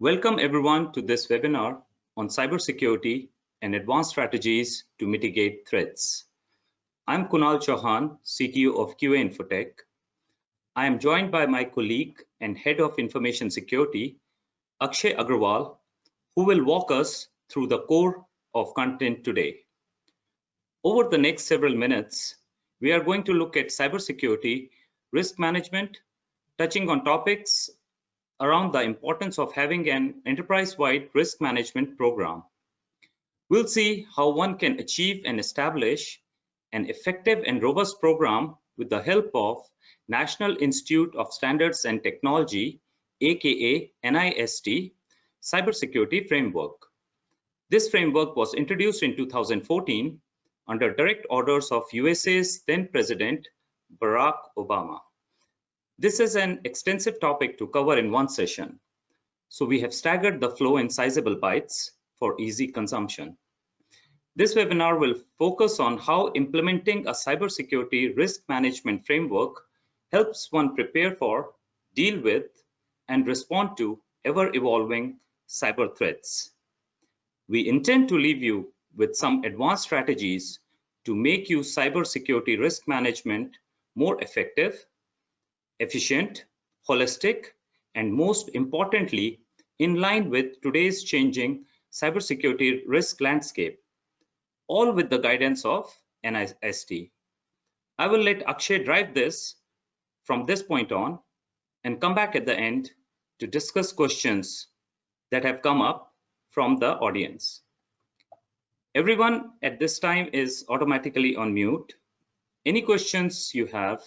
Welcome everyone to this webinar on cybersecurity and advanced strategies to mitigate threats. I'm Kunal Chauhan, CTO of QA InfoTech. I am joined by my colleague and Head of Information Security, Akshay Agrawal, who will walk us through the core of content today. Over the next several minutes, we are going to look at cybersecurity risk management, touching on topics around the importance of having an enterprise-wide risk management program. We'll see how one can achieve and establish an effective and robust program with the help of National Institute of Standards and Technology, aka NIST Cybersecurity Framework. This framework was introduced in 2014 under direct orders of USA's then President Barack Obama. This is an extensive topic to cover in one session, so we have staggered the flow in sizable bites for easy consumption. This webinar will focus on how implementing a cybersecurity risk management framework helps one prepare for, deal with, and respond to ever-evolving cyber threats. We intend to leave you with some advanced strategies to make your cybersecurity risk management more effective, efficient, holistic, and most importantly, in line with today's changing cybersecurity risk landscape, all with the guidance of NIST. I will let Akshay drive this from this point on and come back at the end to discuss questions that have come up from the audience. Everyone at this time is automatically on mute. Any questions you have,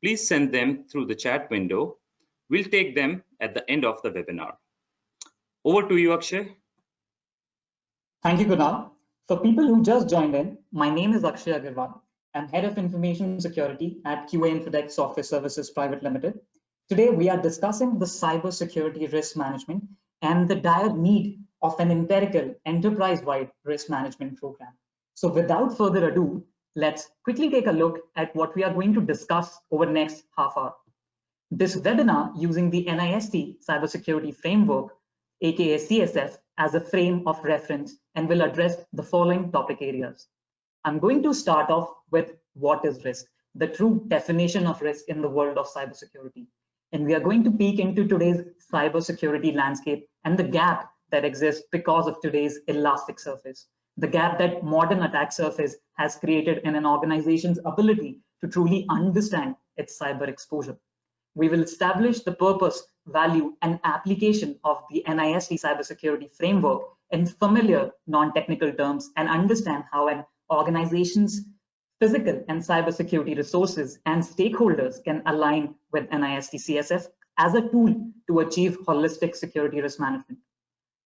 please send them through the chat window. We'll take them at the end of the webinar. Over to you, Akshay. Thank you, Kunal. For people who just joined in, my name is Akshay Agrawal. I'm Head of Information Security at QA InfoTech Software Services Private Limited. Today, we are discussing the cybersecurity risk management and the dire need of an empirical enterprise-wide risk management program. So without further ado, let's quickly take a look at what we are going to discuss over the next half hour. This webinar using the NIST Cybersecurity Framework, aka CSF, as a frame of reference and will address the following topic areas. I'm going to start off with what is risk, the true definition of risk in the world of cybersecurity. And we are going to peek into today's cybersecurity landscape and the gap that exists because of today's elastic surface. The gap that modern attack surface has created in an organization's ability to truly understand its cyber exposure. We will establish the purpose, value, and application of the NIST cybersecurity framework in familiar non-technical terms and understand how an organization's physical and cybersecurity resources and stakeholders can align with NIST CSF as a tool to achieve holistic security risk management.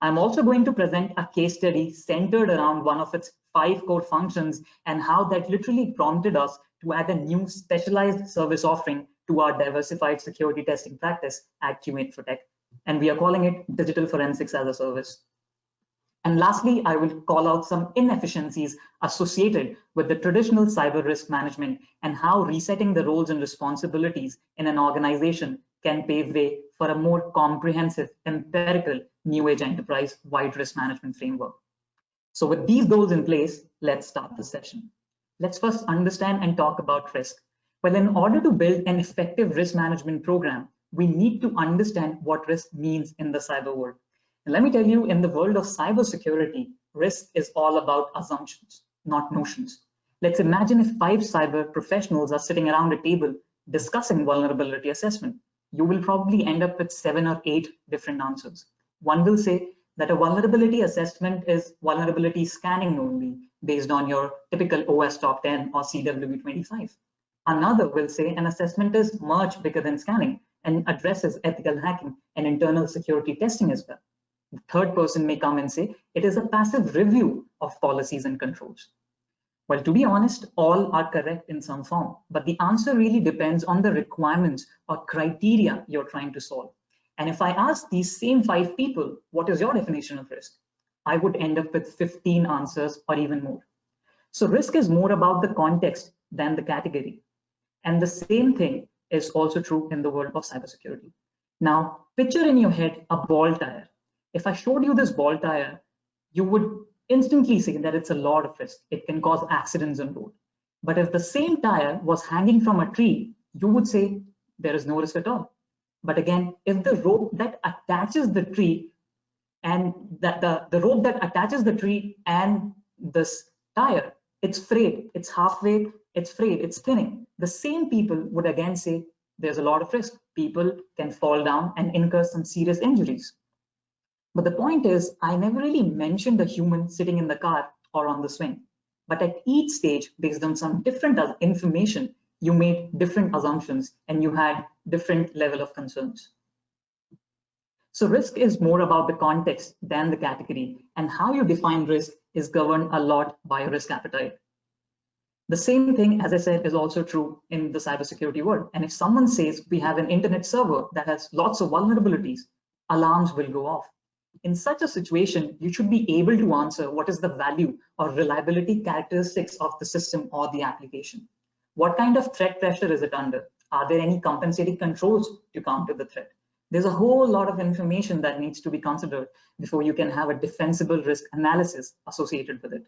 I'm also going to present a case study centered around one of its 5 core functions and how that literally prompted us to add a new specialized service offering to our diversified security testing practice at QA InfoTech. And we are calling it Digital Forensics as a Service. And lastly, I will call out some inefficiencies associated with the traditional cyber risk management and how resetting the roles and responsibilities in an organization can pave way for a more comprehensive, empirical, new age enterprise-wide risk management framework. So with these goals in place, let's start the session. Let's first understand and talk about risk. Well, in order to build an effective risk management program, we need to understand what risk means in the cyber world. And let me tell you, in the world of cybersecurity, risk is all about assumptions, not notions. Let's imagine if 5 cyber professionals are sitting around a table discussing vulnerability assessment. You will probably end up with 7 or 8 different answers. One will say that a vulnerability assessment is vulnerability scanning only based on your typical OS top 10 or CWB 25. Another will say an assessment is much bigger than scanning and addresses ethical hacking and internal security testing as well. The third person may come and say it is a passive review of policies and controls. Well, to be honest, all are correct in some form, but the answer really depends on the requirements or criteria you're trying to solve. And if I ask these same 5 people, what is your definition of risk? I would end up with 15 answers or even more. So risk is more about the context than the category. And the same thing is also true in the world of cybersecurity. Now, picture in your head a ball tire. If I showed you this ball tire, you would instantly say that it's a lot of risk. It can cause accidents on road. But if the same tire was hanging from a tree, you would say there is no risk at all. But again, if the rope that attaches the tree and the rope that attaches the tree and this tire, it's frayed, it's halfway, it's frayed, it's thinning. The same people would again say there's a lot of risk. People can fall down and incur some serious injuries. But the point is, I never really mentioned the human sitting in the car or on the swing. But at each stage, based on some different information, you made different assumptions and you had different level of concerns. So risk is more about the context than the category, and how you define risk is governed a lot by your risk appetite. The same thing, as I said, is also true in the cybersecurity world. And if someone says we have an internet server that has lots of vulnerabilities, alarms will go off. In such a situation, you should be able to answer what is the value or reliability characteristics of the system or the application. What kind of threat pressure is it under? Are there any compensating controls to counter the threat? There's a whole lot of information that needs to be considered before you can have a defensible risk analysis associated with it.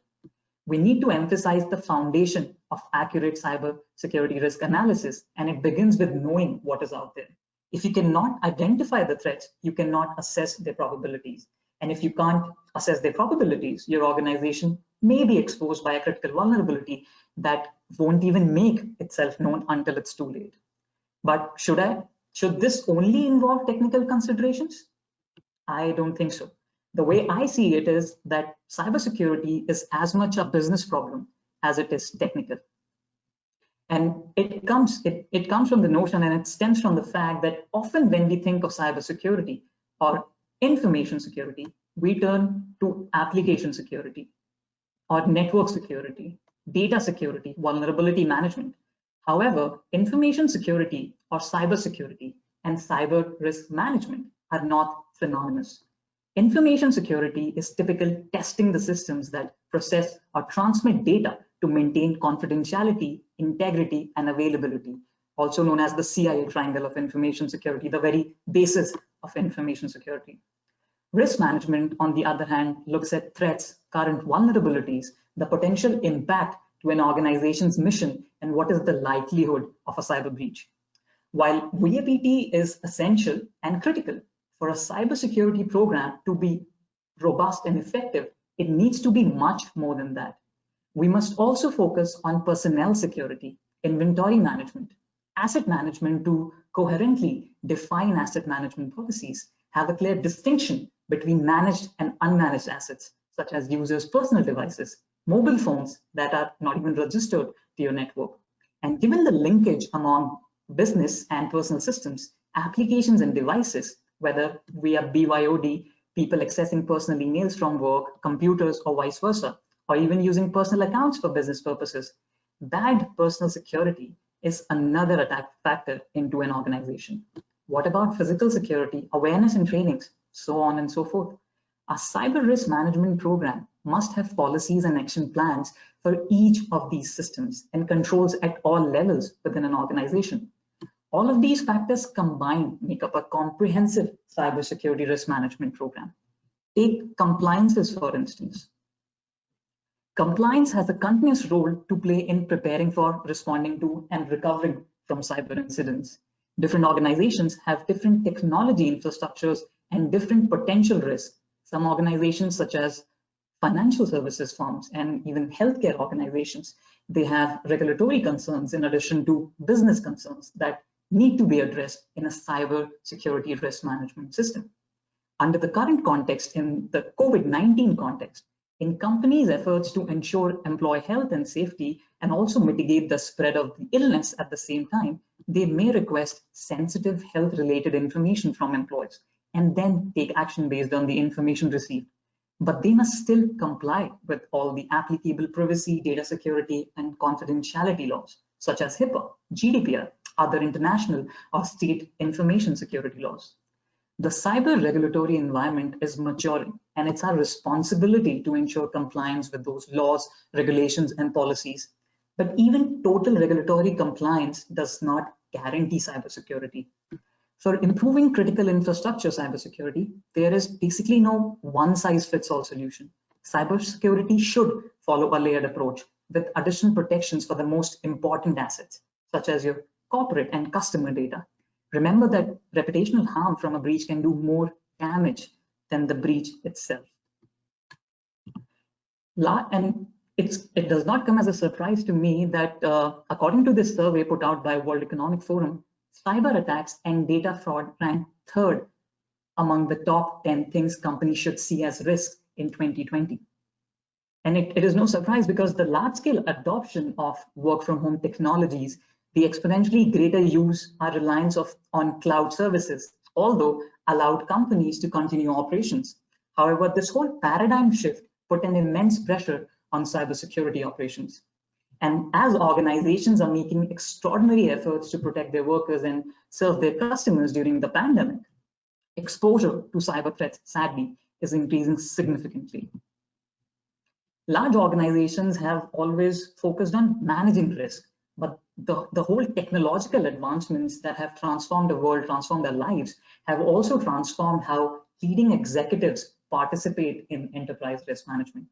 We need to emphasize the foundation of accurate cybersecurity risk analysis, and it begins with knowing what is out there. If you cannot identify the threats, you cannot assess their probabilities. And if you can't assess their probabilities, your organization may be exposed by a critical vulnerability that won't even make itself known until it's too late. But should this only involve technical considerations? I don't think so. The way I see it is that cybersecurity is as much a business problem as it is technical. And it comes from the notion, and it stems from the fact that often when we think of cybersecurity or information security, we turn to application security or network security, data security, vulnerability management. However, information security or cybersecurity and cyber risk management are not synonymous. Information security is typical testing the systems that process or transmit data to maintain confidentiality, integrity, and availability, also known as the CIA triangle of information security, the very basis of information security. Risk management, on the other hand, looks at threats, current vulnerabilities, the potential impact to an organization's mission, and what is the likelihood of a cyber breach. While VAPT is essential and critical for a cybersecurity program to be robust and effective, it needs to be much more than that. We must also focus on personnel security, inventory management, asset management to coherently define asset management policies, have a clear distinction between managed and unmanaged assets, such as users' personal devices, mobile phones that are not even registered to your network. And given the linkage among business and personal systems, applications and devices, whether via BYOD, people accessing personal emails from work, computers, or vice versa, or even using personal accounts for business purposes, bad personal security is another attack factor into an organization. What about physical security, awareness and trainings, so on and so forth? A cyber risk management program must have policies and action plans for each of these systems and controls at all levels within an organization. All of these factors combined make up a comprehensive cybersecurity risk management program. Take compliances, for instance. Compliance has a continuous role to play in preparing for, responding to, and recovering from cyber incidents. Different organizations have different technology infrastructures and different potential risks. Some organizations, such as financial services firms and even healthcare organizations, they have regulatory concerns in addition to business concerns that need to be addressed in a cyber security risk management system. Under the current context, in the COVID-19 context, in companies' efforts to ensure employee health and safety and also mitigate the spread of the illness at the same time, they may request sensitive health-related information from employees and then take action based on the information received. But they must still comply with all the applicable privacy, data security, and confidentiality laws, such as HIPAA, GDPR, other international or state information security laws. The cyber regulatory environment is maturing, and it's our responsibility to ensure compliance with those laws, regulations, and policies. But even total regulatory compliance does not guarantee cybersecurity. For improving critical infrastructure cybersecurity, there is basically no one-size-fits-all solution. Cybersecurity should follow a layered approach with additional protections for the most important assets, such as your corporate and customer data. Remember that reputational harm from a breach can do more damage than the breach itself. And it does not come as a surprise to me that according to this survey put out by World Economic Forum, cyber attacks and data fraud rank third among the top 10 things companies should see as risks in 2020. And it is no surprise because the large-scale adoption of work-from-home technologies, the exponentially greater use or reliance on cloud services, although allowed companies to continue operations. However, this whole paradigm shift put an immense pressure on cybersecurity operations. And as organizations are making extraordinary efforts to protect their workers and serve their customers during the pandemic, exposure to cyber threats, sadly, is increasing significantly. Large organizations have always focused on managing risk, but the whole technological advancements that have transformed the world, transformed their lives, have also transformed how leading executives participate in enterprise risk management.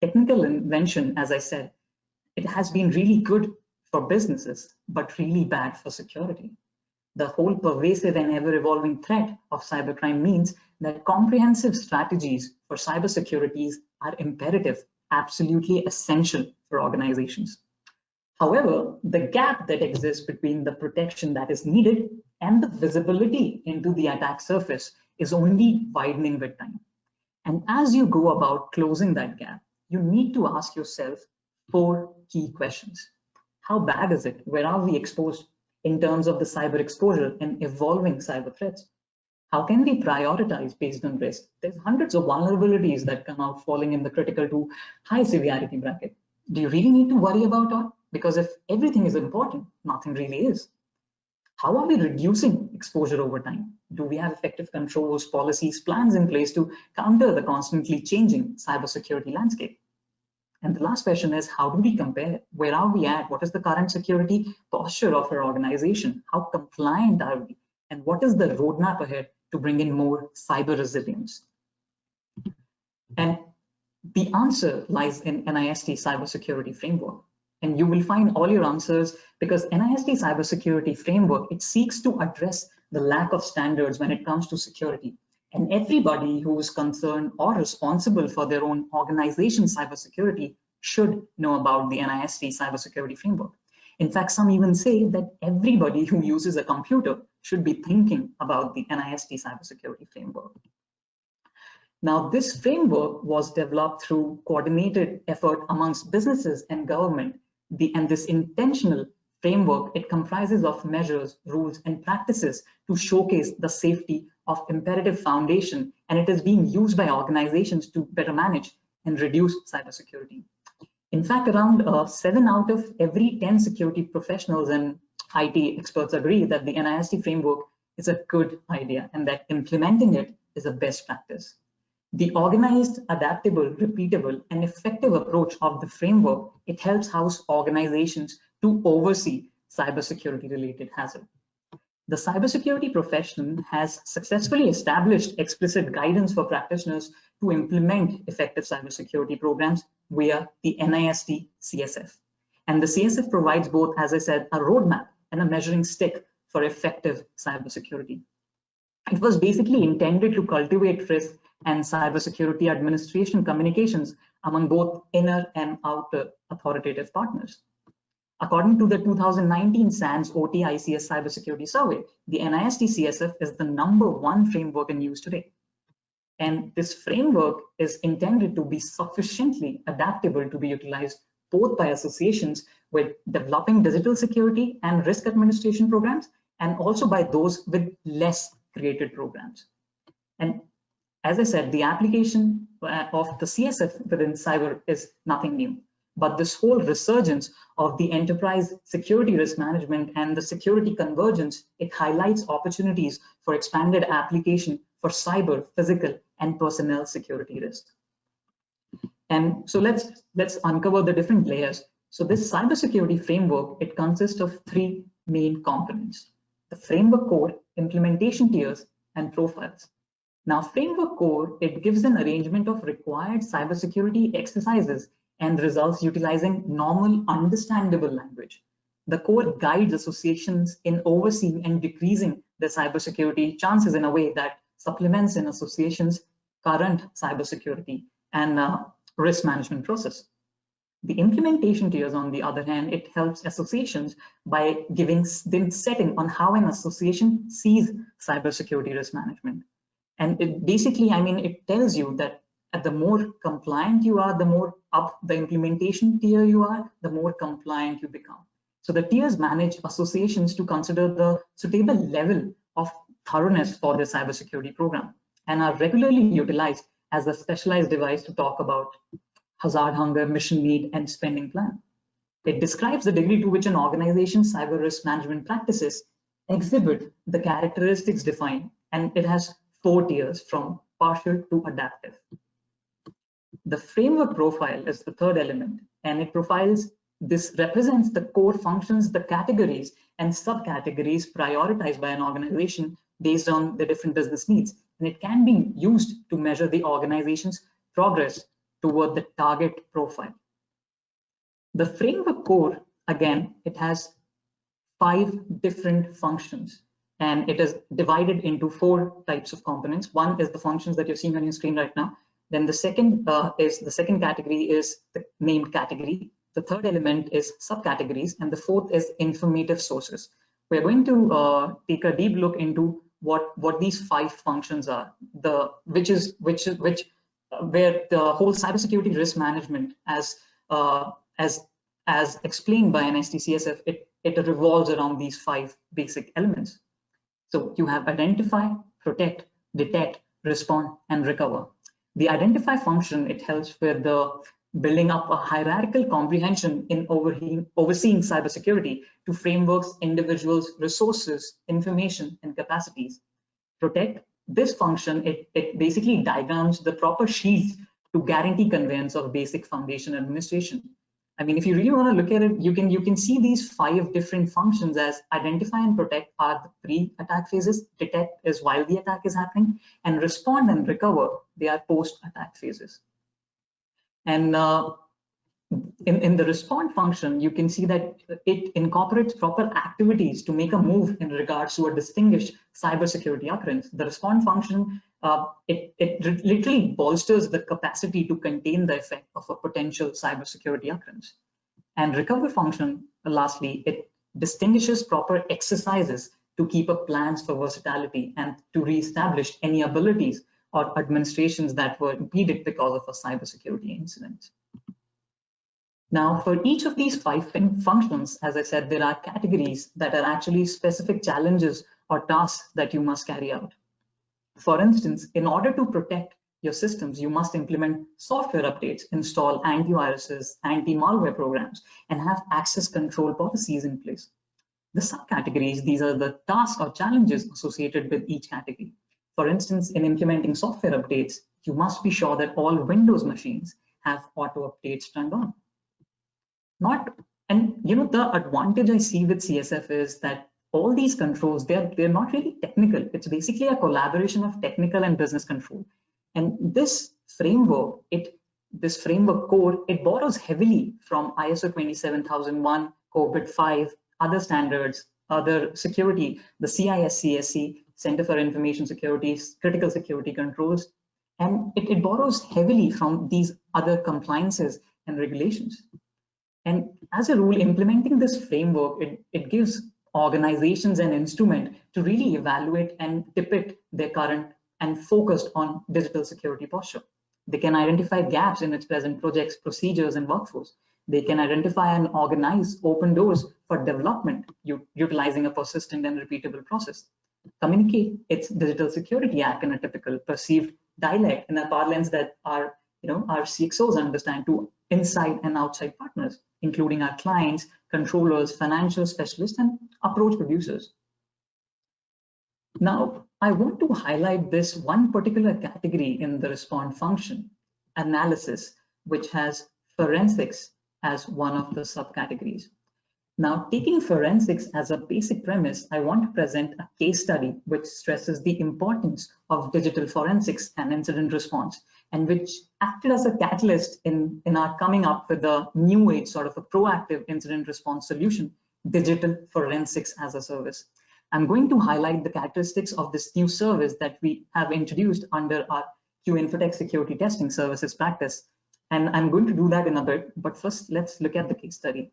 Technical invention, as I said, it has been really good for businesses, but really bad for security. The whole pervasive and ever-evolving threat of cybercrime means that comprehensive strategies for cybersecurity are imperative, absolutely essential for organizations. However, the gap that exists between the protection that is needed and the visibility into the attack surface is only widening with time. And as you go about closing that gap, you need to ask yourself 4 key questions. How bad is it? Where are we exposed in terms of the cyber exposure and evolving cyber threats? How can we prioritize based on risk? There's hundreds of vulnerabilities that come out falling in the critical to high severity bracket. Do you really need to worry about all? Because if everything is important, nothing really is. How are we reducing exposure over time? Do we have effective controls, policies, plans in place to counter the constantly changing cybersecurity landscape? And the last question is, how do we compare? Where are we at? What is the current security posture of our organization? How compliant are we? And what is the roadmap ahead to bring in more cyber resilience? And the answer lies in NIST Cybersecurity Framework. And you will find all your answers because NIST Cybersecurity Framework, it seeks to address the lack of standards when it comes to security. And everybody who is concerned or responsible for their own organization's cybersecurity should know about the NIST Cybersecurity Framework. In fact, some even say that everybody who uses a computer should be thinking about the NIST Cybersecurity Framework. Now, this framework was developed through coordinated effort amongst businesses and government. And this intentional framework, it comprises of measures, rules, and practices to showcase the safety of imperative foundation, and it is being used by organizations to better manage and reduce cybersecurity. In fact, around 7 out of every 10 security professionals and IT experts agree that the NIST framework is a good idea and that implementing it is a best practice. The organized, adaptable, repeatable, and effective approach of the framework, it helps house organizations to oversee cybersecurity related hazard. The cybersecurity profession has successfully established explicit guidance for practitioners to implement effective cybersecurity programs via the NIST CSF. And the CSF provides both, as I said, a roadmap and a measuring stick for effective cybersecurity. It was basically intended to cultivate risk and cybersecurity administration communications among both inner and outer authoritative partners. According to the 2019 SANS OT ICS Cybersecurity Survey, the NIST CSF is the #1 framework in use today. And this framework is intended to be sufficiently adaptable to be utilized both by associations with developing digital security and risk administration programs, and also by those with less created programs. And as I said, the application of the CSF within cyber is nothing new. But this whole resurgence of the enterprise security risk management and the security convergence, it highlights opportunities for expanded application for cyber, physical, and personnel security risk. And so let's uncover the different layers. So this cybersecurity framework, it consists of 3 main components: the framework core, implementation tiers, and profiles. Now, Framework Core, it gives an arrangement of required cybersecurity exercises and results utilizing normal, understandable language. The core guides associations in overseeing and decreasing their cybersecurity chances in a way that supplements an association's current cybersecurity and risk management process. The implementation tiers, on the other hand, it helps associations by giving them setting on how an association sees cybersecurity risk management. And it basically, I mean, it tells you that the more compliant you are, the more up the implementation tier you are, the more compliant you become. So the tiers manage associations to consider the suitable level of thoroughness for their cybersecurity program and are regularly utilized as a specialized device to talk about hazard, hunger, mission need, and spending plan. It describes the degree to which an organization's cyber risk management practices exhibit the characteristics defined, and it has 4 tiers from partial to adaptive. The framework profile is the third element, and it profiles this represents the core functions, the categories and subcategories prioritized by an organization based on the different business needs. And it can be used to measure the organization's progress toward the target profile. The framework core, again, it has 5 different functions, and it is divided into 4 types of components. One is the functions that you're seeing on your screen right now. Then the second category is the named category. The third element is subcategories, and the fourth is informative sources. We're going to take a deep look into what these 5 functions are. Where the whole cybersecurity risk management, as explained by NIST CSF, it revolves around these 5 basic elements. So you have identify, protect, detect, respond, and recover. The identify function, it helps with the building up a hierarchical comprehension in overseeing cybersecurity to frameworks, individuals, resources, information, and capacities. Protect, this function, it basically diagrams the proper shields to guarantee conveyance of basic foundation administration. I mean, if you really want to look at it, you can see these 5 different functions as identify and protect are the pre-attack phases, detect is while the attack is happening, and respond and recover, they are post-attack phases. And in the respond function, you can see that it incorporates proper activities to make a move in regards to a distinguished cybersecurity occurrence. The respond function, it literally bolsters the capacity to contain the effect of a potential cybersecurity occurrence. And recover function, lastly, it distinguishes proper exercises to keep up plans for versatility and to reestablish any abilities or administrations that were impeded because of a cybersecurity incident. Now, for each of these 5 functions, as I said, there are categories that are actually specific challenges or tasks that you must carry out. For instance, in order to protect your systems, you must implement software updates, install antiviruses, anti-malware programs, and have access control policies in place. The subcategories, these are the tasks or challenges associated with each category. For instance, in implementing software updates, you must be sure that all Windows machines have auto updates turned on. The advantage I see with CSF is that all these controls, they're not really technical. It's basically a collaboration of technical and business control. And this framework, this framework core, it borrows heavily from ISO 27001, COVID 5, other standards, other security, the CISCSC, Center for Information Security, critical security controls, and it borrows heavily from these other compliances and regulations. And as a rule, implementing this framework, it gives organizations an instrument to really evaluate and depict their current and focused on digital security posture. They can identify gaps in its present projects, procedures, and workforce. They can identify and organize open doors for development, utilizing a persistent and repeatable process. Communicate its Digital Security Act in a typical perceived dialect in a parlance that our CXOs understand to inside and outside partners, including our clients, controllers, financial specialists, and approach producers. Now, I want to highlight this one particular category in the respond function, analysis, which has forensics as one of the subcategories. Now, taking forensics as a basic premise, I want to present a case study which stresses the importance of digital forensics and incident response, and which acted as a catalyst in our coming up with a new age sort of a proactive incident response solution, digital forensics as a service. I'm going to highlight the characteristics of this new service that we have introduced under our InfoTech security testing services practice. And I'm going to do that in a bit, but first let's look at the case study.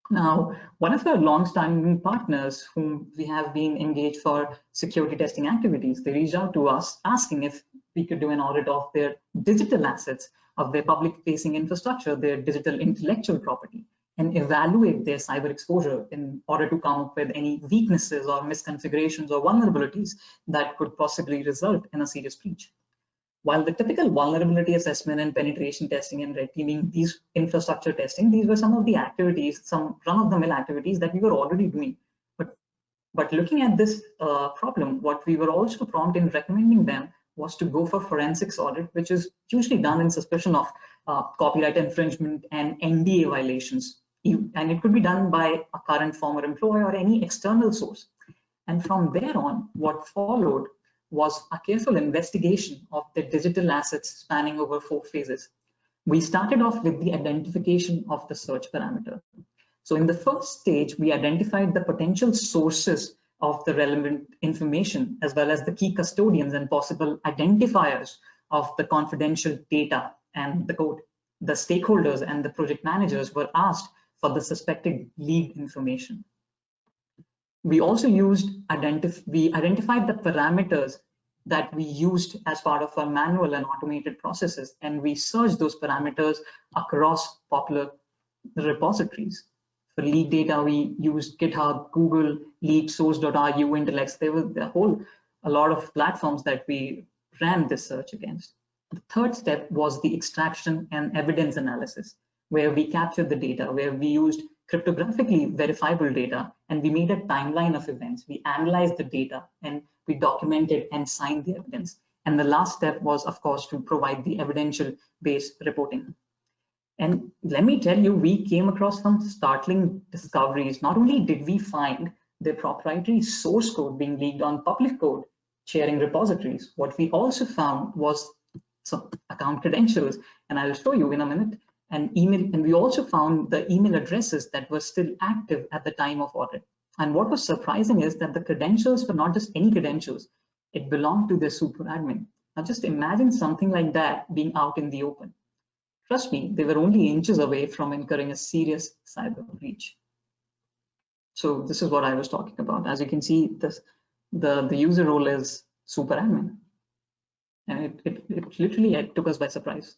Now, one of our long-standing partners whom we have been engaged for security testing activities, they reached out to us asking if we could do an audit of their digital assets, of their public-facing infrastructure, their digital intellectual property, and evaluate their cyber exposure in order to come up with any weaknesses or misconfigurations or vulnerabilities that could possibly result in a serious breach. While the typical vulnerability assessment and penetration testing and red teaming, these infrastructure testing, these were some of the activities, some run-of-the-mill activities that we were already doing. But looking at this problem, what we were also prompt in recommending them was to go for forensics audit, which is usually done in suspicion of copyright infringement and NDA violations. And it could be done by a current former employee or any external source. And from there on, what followed was a careful investigation of the digital assets spanning over 4 phases. We started off with the identification of the search parameter. So in the first stage, we identified the potential sources of the relevant information, as well as the key custodians and possible identifiers of the confidential data and the code. The stakeholders and the project managers were asked for the suspected lead information. We also we identified the parameters that we used as part of our manual and automated processes, and we searched those parameters across popular repositories. For leak data, we used GitHub, Google, Leak, Source.ru, Intellex. There were a lot of platforms that we ran this search against. The third step was the extraction and evidence analysis, where we captured the data, where we used cryptographically verifiable data, and we made a timeline of events. We analyzed the data and we documented and signed the evidence. And the last step was, of course, to provide the evidential-based reporting. And let me tell you, we came across some startling discoveries. Not only did we find the proprietary source code being leaked on public code sharing repositories, what we also found was some account credentials, and I'll show you in a minute, and email, and we also found the email addresses that were still active at the time of audit. And what was surprising is that the credentials were not just any credentials, it belonged to the super admin. Now just imagine something like that being out in the open. Trust me, they were only inches away from incurring a serious cyber breach. So this is what I was talking about. As you can see, the user role is super admin. And it literally took us by surprise.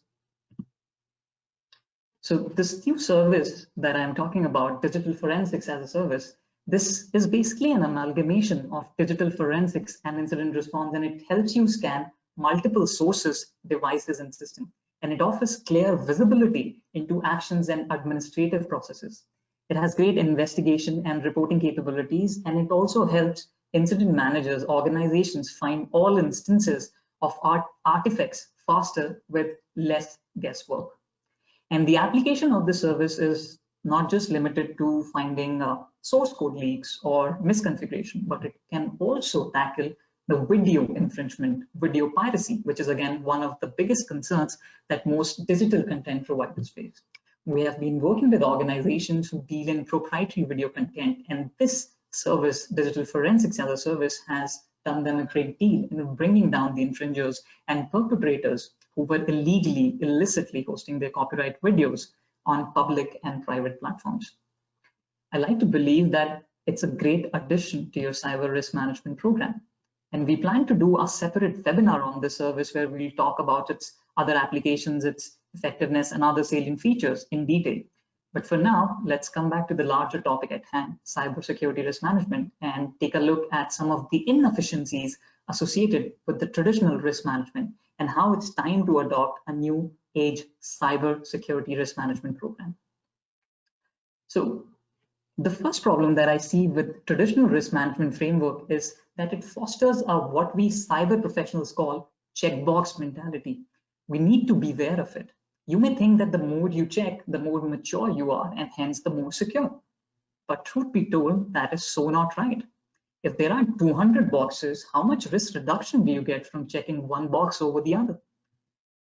So this new service that I'm talking about, digital forensics as a service, this is basically an amalgamation of digital forensics and incident response, and it helps you scan multiple sources, devices, and systems. And it offers clear visibility into actions and administrative processes. It has great investigation and reporting capabilities, and it also helps incident managers, organizations find all instances of artifacts faster with less guesswork. And the application of this service is not just limited to finding source code leaks or misconfiguration, but it can also tackle the video infringement, video piracy, which is again one of the biggest concerns that most digital content providers face. We have been working with organizations who deal in proprietary video content, and this service, digital forensics as a service, has done them a great deal in bringing down the infringers and perpetrators who were illicitly hosting their copyright videos on public and private platforms. I like to believe that it's a great addition to your cyber risk management program. And we plan to do a separate webinar on this service where we'll talk about its other applications, its effectiveness, and other salient features in detail. But for now, let's come back to the larger topic at hand, cybersecurity risk management, and take a look at some of the inefficiencies associated with the traditional risk management and how it's time to adopt a new age cybersecurity risk management program. So the first problem that I see with traditional risk management framework is that it fosters what we cyber professionals call checkbox mentality. We need to be aware of it. You may think that the more you check, the more mature you are, and hence the more secure. But truth be told, that is so not right. If there are 200 boxes, how much risk reduction do you get from checking one box over the other?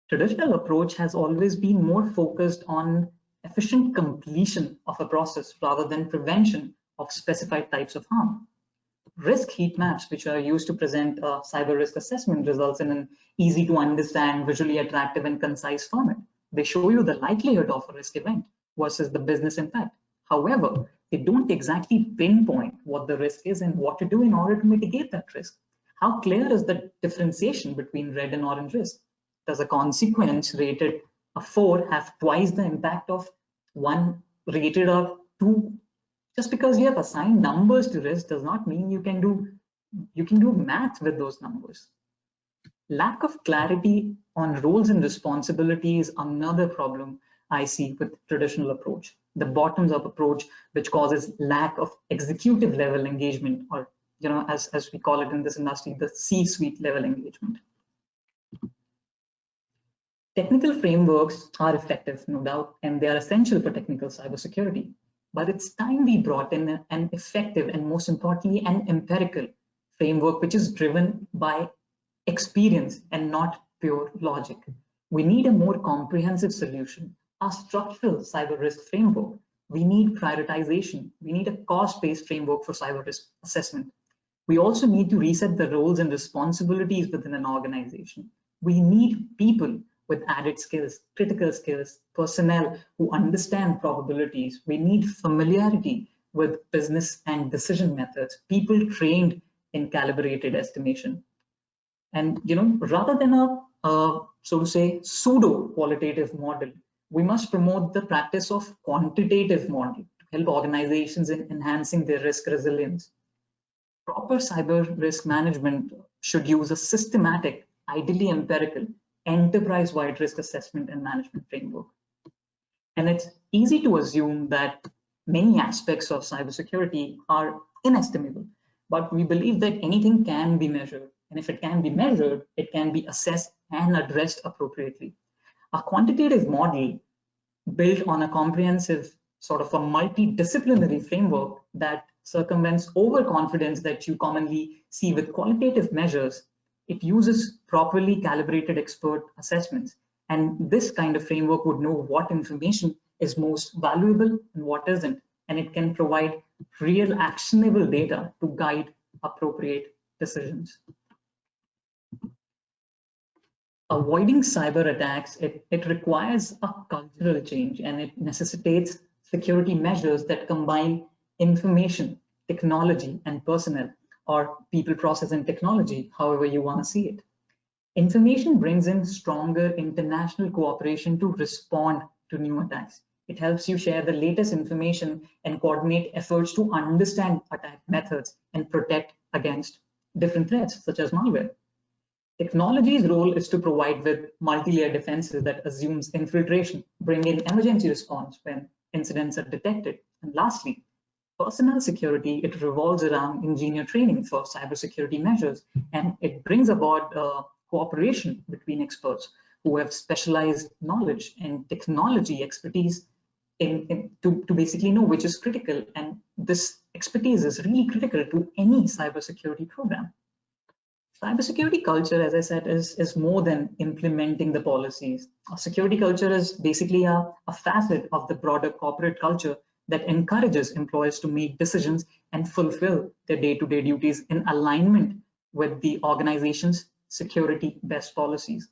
Traditional approach has always been more focused on efficient completion of a process rather than prevention of specified types of harm. Risk heat maps, which are used to present a cyber risk assessment, results in an easy to understand, visually attractive and concise format. They show you the likelihood of a risk event versus the business impact. However, they don't exactly pinpoint what the risk is and what to do in order to mitigate that risk. How clear is the differentiation between red and orange risk? Does a consequence rated a 4 have twice the impact of one rated a 2? Just because you have assigned numbers to risk does not mean you can do math with those numbers. Lack of clarity on roles and responsibilities is another problem I see with traditional approach. The bottoms-up approach, which causes lack of executive level engagement, or as we call it in this industry, the C-suite level engagement. Technical frameworks are effective, no doubt, and they are essential for technical cybersecurity. But it's time we brought in an effective and, most importantly, an empirical framework which is driven by experience and not pure logic. We need a more comprehensive solution, a structural cyber risk framework. We need prioritization. We need a cost-based framework for cyber risk assessment. We also need to reset the roles and responsibilities within an organization. We need people with added skills, critical skills, personnel who understand probabilities. We need familiarity with business and decision methods, people trained in calibrated estimation. And rather than a so to say pseudo qualitative model, we must promote the practice of quantitative model to help organizations in enhancing their risk resilience. Proper cyber risk management should use a systematic, ideally empirical, enterprise-wide risk assessment and management framework. And it's easy to assume that many aspects of cybersecurity are inestimable, but we believe that anything can be measured. And if it can be measured, it can be assessed and addressed appropriately. A quantitative model built on a comprehensive sort of a multidisciplinary framework that circumvents overconfidence that you commonly see with qualitative measures. It uses properly calibrated expert assessments. And this kind of framework would know what information is most valuable and what isn't. And it can provide real actionable data to guide appropriate decisions. Avoiding cyber attacks, it requires a cultural change, and it necessitates security measures that combine information, technology, and personnel, or people, process, and technology, however you want to see it. Information brings in stronger international cooperation to respond to new attacks. It helps you share the latest information and coordinate efforts to understand attack methods and protect against different threats, such as malware. Technology's role is to provide with multi-layer defenses that assumes infiltration, bring in emergency response when incidents are detected. And lastly, personnel security, it revolves around engineer training for cybersecurity measures, and it brings about cooperation between experts who have specialized knowledge and technology expertise to basically know which is critical. And this expertise is really critical to any cybersecurity program. Cybersecurity culture, as I said, is more than implementing the policies. A security culture is basically a facet of the broader corporate culture that encourages employees to make decisions and fulfill their day-to-day duties in alignment with the organization's security best policies.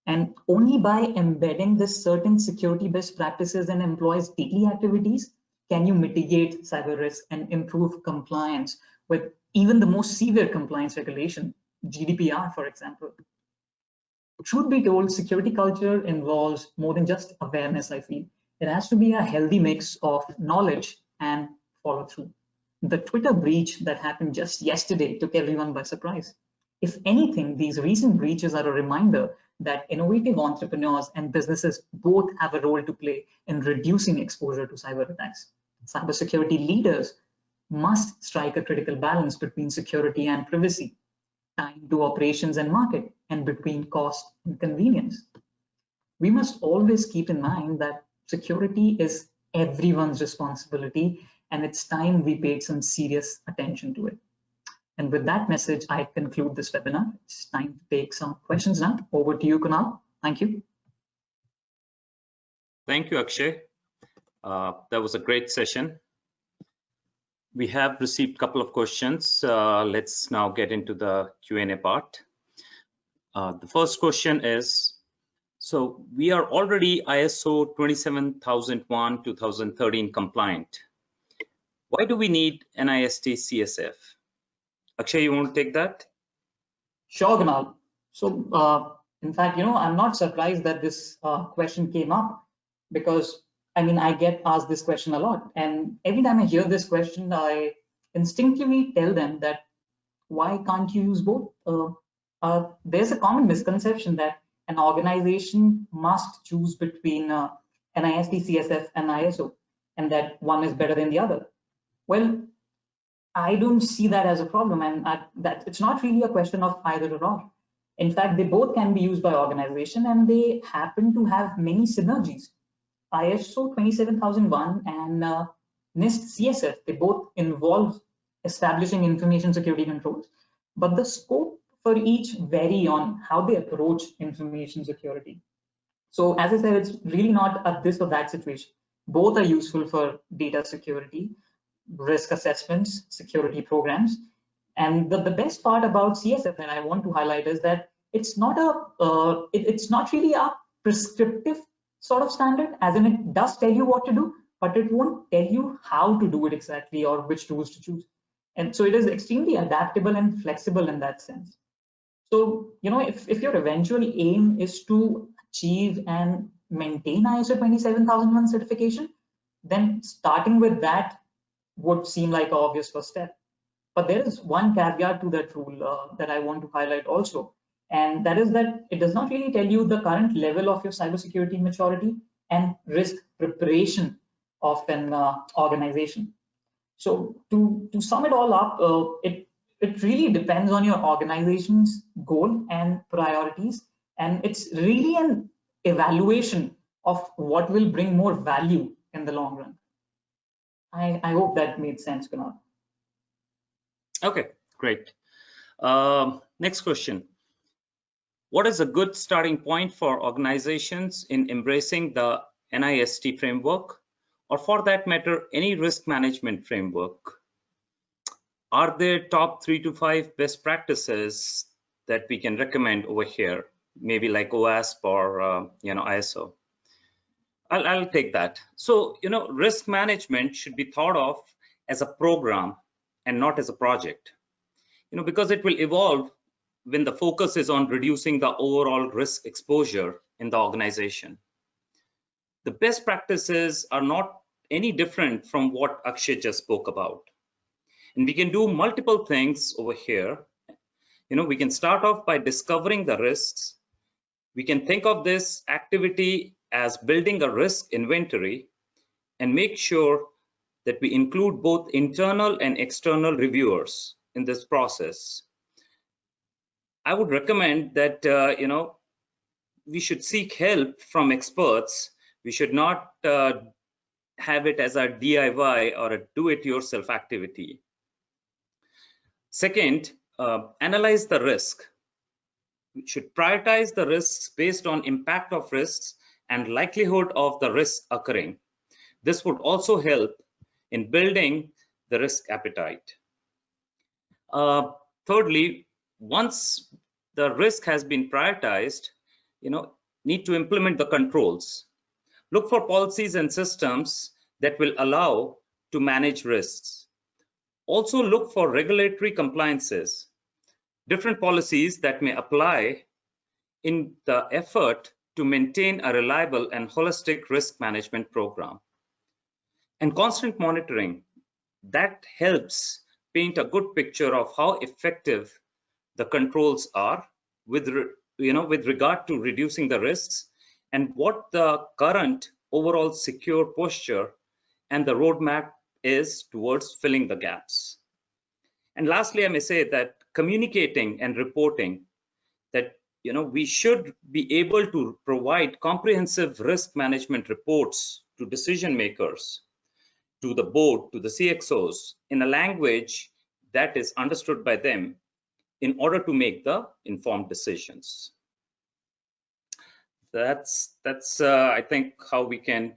And only by embedding this certain security best practices in employees' daily activities can you mitigate cyber risk and improve compliance with even the most severe compliance regulation, GDPR, for example. Truth be told, security culture involves more than just awareness, I feel. It has to be a healthy mix of knowledge and follow through. The Twitter breach that happened just yesterday took everyone by surprise. If anything, these recent breaches are a reminder that innovative entrepreneurs and businesses both have a role to play in reducing exposure to cyber attacks. Cybersecurity leaders must strike a critical balance between security and privacy, time to operations and market, and between cost and convenience. We must always keep in mind that security is everyone's responsibility, and it's time we paid some serious attention to it. And with that message, I conclude this webinar. It's time to take some questions now. Over to you, Kunal. Thank you. Thank you, Akshay. That was a great session. We have received a couple of questions. Let's now get into the Q&A part. The first question is, so we are already ISO 27001:2013 compliant. Why do we need NIST CSF? Akshay, you want to take that? Sure, Kunal. So, in fact, I'm not surprised that this question came up, because I get asked this question a lot, and every time I hear this question, I instinctively tell them that why can't you use both? There's a common misconception that an organization must choose between NIST CSF and ISO, and that one is better than the other. Well, I don't see that as a problem, and that it's not really a question of either or. In fact, they both can be used by organization, and they happen to have many synergies. ISO 27001 and NIST CSF, they both involve establishing information security controls, but the scope for each vary on how they approach information security. So as I said, it's really not a this or that situation. Both are useful for data security, risk assessments, security programs. And the best part about CSF that I want to highlight is that it's not it's not really a prescriptive sort of standard, as in it does tell you what to do, but it won't tell you how to do it exactly or which tools to choose. And so it is extremely adaptable and flexible in that sense. So, if your eventual aim is to achieve and maintain ISO 27001 certification, then starting with that would seem like an obvious first step. But there is one caveat to that rule that I want to highlight also, and that is that it does not really tell you the current level of your cybersecurity maturity and risk preparation of an organization. So to sum it all up, it really depends on your organization's goal and priorities, and it's really an evaluation of what will bring more value in the long run. I hope that made sense, Kunal. Okay, great. Next question. What is a good starting point for organizations in embracing the NIST framework, or for that matter, any risk management framework? Are there top 3 to 5 best practices that we can recommend over here? Maybe like OWASP or ISO. I'll take that. So, risk management should be thought of as a program and not as a project, because it will evolve when the focus is on reducing the overall risk exposure in the organization. The best practices are not any different from what Akshay just spoke about. And we can do multiple things over here. We can start off by discovering the risks. We can think of this activity as building a risk inventory and make sure that we include both internal and external reviewers in this process. I would recommend that, we should seek help from experts. We should not have it as a DIY or a do-it-yourself activity. Second, analyze the risk. We should prioritize the risks based on impact of risks and likelihood of the risk occurring. This would also help in building the risk appetite. Thirdly, once the risk has been prioritized, need to implement the controls. Look for policies and systems that will allow to manage risks. Also look for regulatory compliances, different policies that may apply in the effort to maintain a reliable and holistic risk management program. And constant monitoring, that helps paint a good picture of how effective the controls are with regard to reducing the risks and what the current overall secure posture and the roadmap is towards filling the gaps. And lastly, I may say that communicating and reporting that we should be able to provide comprehensive risk management reports to decision makers to the board, to the CXOs in a language that is understood by them in order to make the informed decisions. That's I think how we can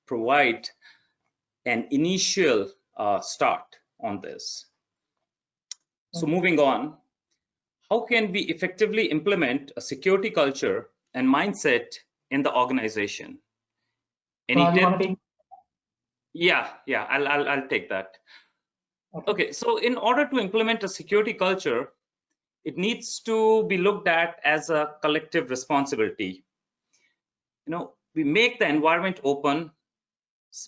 provide an initial start on this. So moving on, how can we effectively implement a security culture and mindset in the organization? Any tip? Yeah, I'll take that. Okay, so in order to implement a security culture, it needs to be looked at as a collective responsibility. We make the environment open,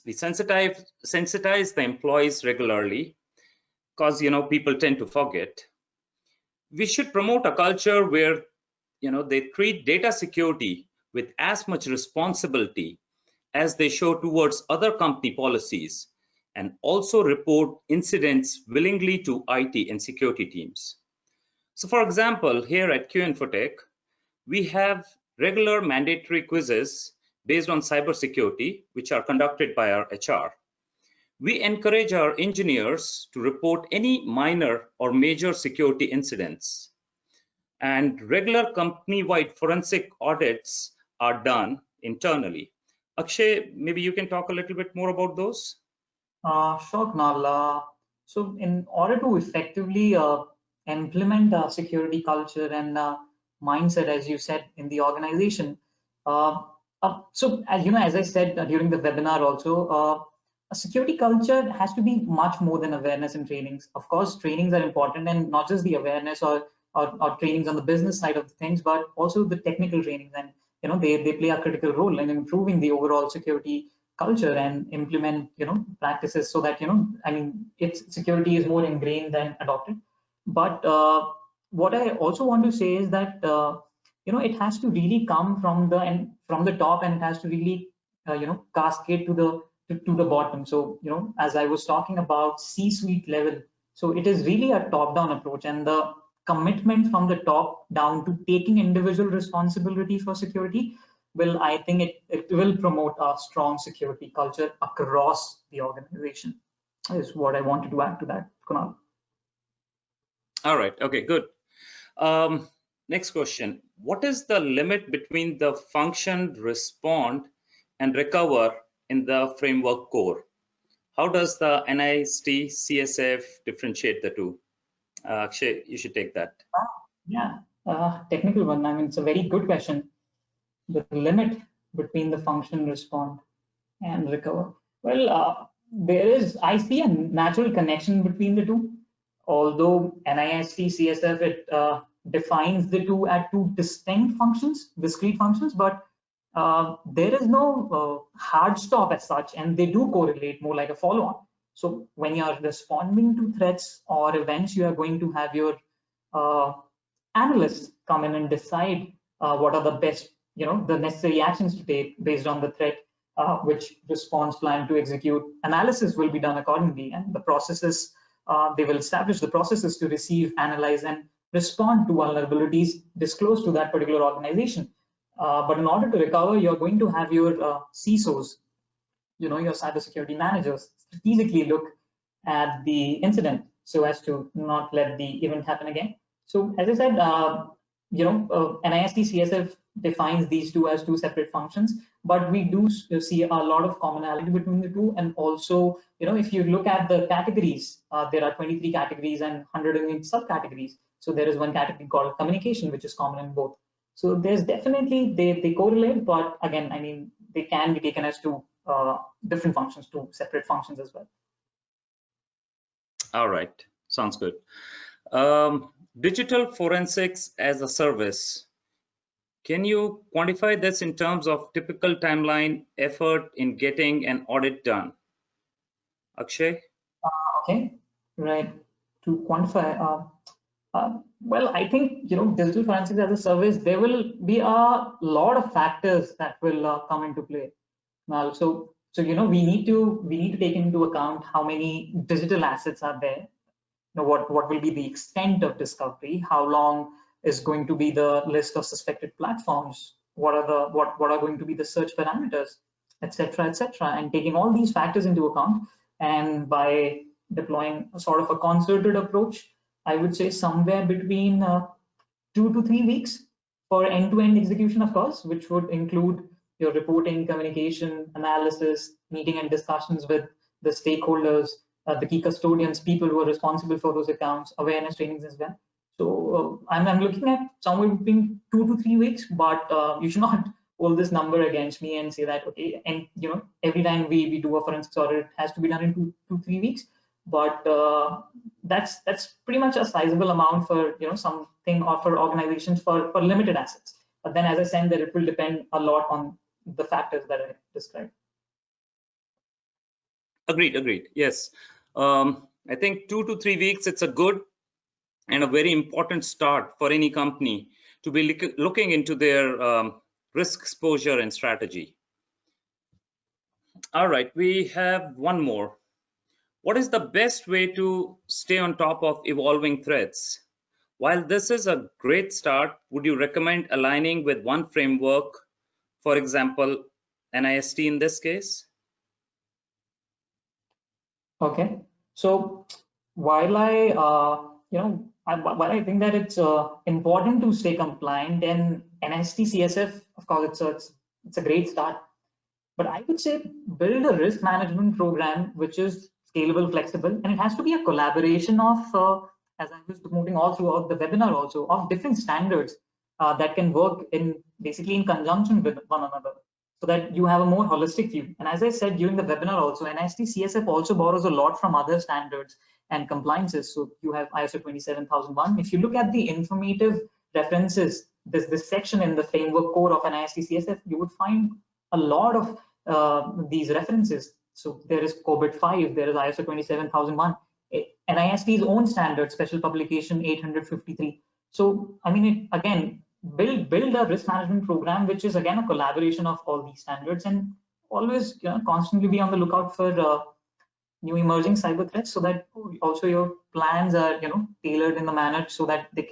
we sensitize the employees regularly, because people tend to forget. We should promote a culture where they treat data security with as much responsibility as they show towards other company policies, and also report incidents willingly to IT and security teams. So for example, here at InfoTech, we have regular mandatory quizzes based on cybersecurity, which are conducted by our HR. We encourage our engineers to report any minor or major security incidents. And regular company-wide forensic audits are done internally. Akshay, maybe you can talk a little bit more about those? Sure, Kunal. So in order to effectively implement a security culture and mindset, as you said, in the organization, so as I said during the webinar also, a security culture has to be much more than awareness and trainings. Of course, trainings are important, and not just the awareness or trainings on the business side of things, but also the technical trainings. And they play a critical role in improving the overall security culture and implement practices so that its security is more ingrained than adopted. But what I also want to say is that it has to really come from the top, and it has to really cascade to the bottom. So as I was talking about C-suite level, so it is really a top-down approach, and the commitment from the top down to taking individual responsibility for security I think it will promote a strong security culture across the organization, is what I wanted to add to that, Kunal. All right, okay, good. Next question. What is the limit between the function, respond, and recover in the framework core? How does the NIST CSF differentiate the two? Akshay, you should take that. Yeah, technical one. I mean, it's a very good question. The limit between the function, respond, and recover. Well, I see a natural connection between the two. Although NIST CSF, it defines the two as two distinct functions, discrete functions, but there is no hard stop as such, and they do correlate more like a follow-on. So when you are responding to threats or events, you are going to have your analysts come in and decide what are the best, the necessary actions to take based on the threat, which response plan to execute. Analysis will be done accordingly, and the processes, they will establish the processes to receive, analyze, and respond to vulnerabilities disclosed to that particular organization. But in order to recover, you're going to have your CISOs, your cybersecurity managers, strategically look at the incident so as to not let the event happen again. So as I said, NIST CSF defines these two as two separate functions, but we do see a lot of commonality between the two. And also, if you look at the categories, there are 23 categories and 108 subcategories. So there is one category called communication, which is common in both. So there's definitely, they correlate, but again, I mean, they can be taken as two different functions, two separate functions as well. All right, sounds good. Digital forensics as a service. Can you quantify this in terms of typical timeline, effort in getting an audit done? Akshay? Okay, right. To quantify, well, I think, digital forensics as a service, there will be a lot of factors that will come into play. Now, so we need to take into account how many digital assets are there. What will be the extent of discovery? How long is going to be the list of suspected platforms? What are going to be the search parameters? etc., etc., and taking all these factors into account, and by deploying a sort of a concerted approach, I would say somewhere between 2 to 3 weeks for end-to-end execution, of course, which would include your reporting, communication, analysis, meeting and discussions with the stakeholders, the key custodians, people who are responsible for those accounts, awareness trainings as well. So I'm looking at somewhere between 2 to 3 weeks, but you should not hold this number against me and say that, okay, and every time we do a forensics audit, it has to be done in 2 to 3 weeks. But that's pretty much a sizable amount for something, or for organizations for limited assets. But then, as I said, that it will depend a lot on the factors that I described. Agreed. Yes. I think 2 to 3 weeks, it's a good and a very important start for any company to be looking into their risk exposure and strategy. All right, we have one more. What is the best way to stay on top of evolving threats? While this is a great start, would you recommend aligning with one framework, for example, NIST in this case? Okay, so while while I think that it's important to stay compliant, and NIST CSF, of course, it's a great start. But I would say build a risk management program which is scalable, flexible, and it has to be a collaboration of, as I was promoting all throughout the webinar also, of different standards that can work basically in conjunction with one another, so that you have a more holistic view. And as I said during the webinar also, NIST CSF also borrows a lot from other standards and compliances. So you have ISO 27001. If you look at the informative references, this section in the framework core of NIST CSF, you would find a lot of these references. So there is COBIT 5, there is ISO 27001, NIST's own standard, special publication 853. So I mean, again, build a risk management program which is again a collaboration of all these standards, and always constantly be on the lookout for new emerging cyber threats, so that also your plans are tailored in the manner so that they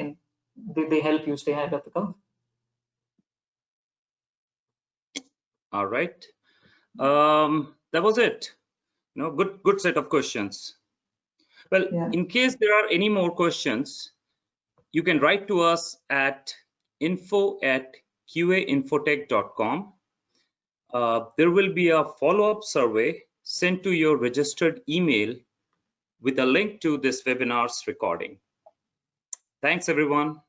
help you stay ahead of the curve. All right, that was it. Good set of questions. Well, Yeah. In case there are any more questions, you can write to us at info@qainfotech.com. There will be a follow-up survey sent to your registered email with a link to this webinar's recording. Thanks, everyone.